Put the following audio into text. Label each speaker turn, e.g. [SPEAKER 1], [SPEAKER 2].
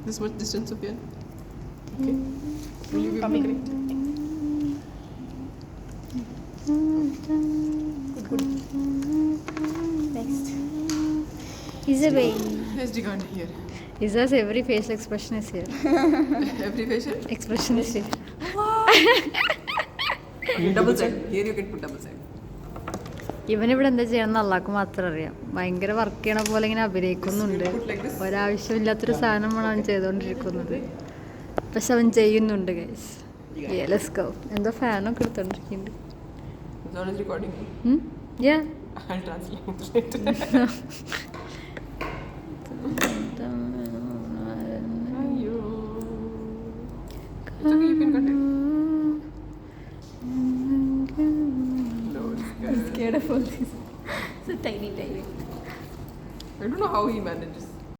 [SPEAKER 1] This much distance, Sufyan. Okay. Will you give me correct?
[SPEAKER 2] Good. Next. He's a baby.
[SPEAKER 1] SD card here.
[SPEAKER 3] Isa's every facial expression is here.
[SPEAKER 1] Every facial?
[SPEAKER 3] Expression is here.
[SPEAKER 1] Double side. Here you can put double side.
[SPEAKER 3] ഇവനിവിടെ എന്താ ചെയ്യണമെന്ന് അള്ളാഹ്ക്ക് മാത്രം അറിയാം. ഭയങ്കര work ചെയ്യണ പോലെ ഇങ്ങനെ അഭിനയിക്കുന്നുണ്ട്. ഒരാവശ്യമില്ലാത്തൊരു സാധനമാണ് അവൻ ചെയ്തുകൊണ്ടിരിക്കുന്നത്. പക്ഷെ അവൻ ചെയ്യുന്നുണ്ട് ഗൈസ്. Let's go. എന്തോ ഫാനൊക്കെ എടുത്തോണ്ടിരിക്കുന്നുണ്ട്.
[SPEAKER 1] Zone is recording.
[SPEAKER 3] Yeah.
[SPEAKER 1] I'll translate. Ayyo. It's okay, you can cut it. No,
[SPEAKER 2] I'm scared of all this. So tiny.
[SPEAKER 1] I don't know how he manages.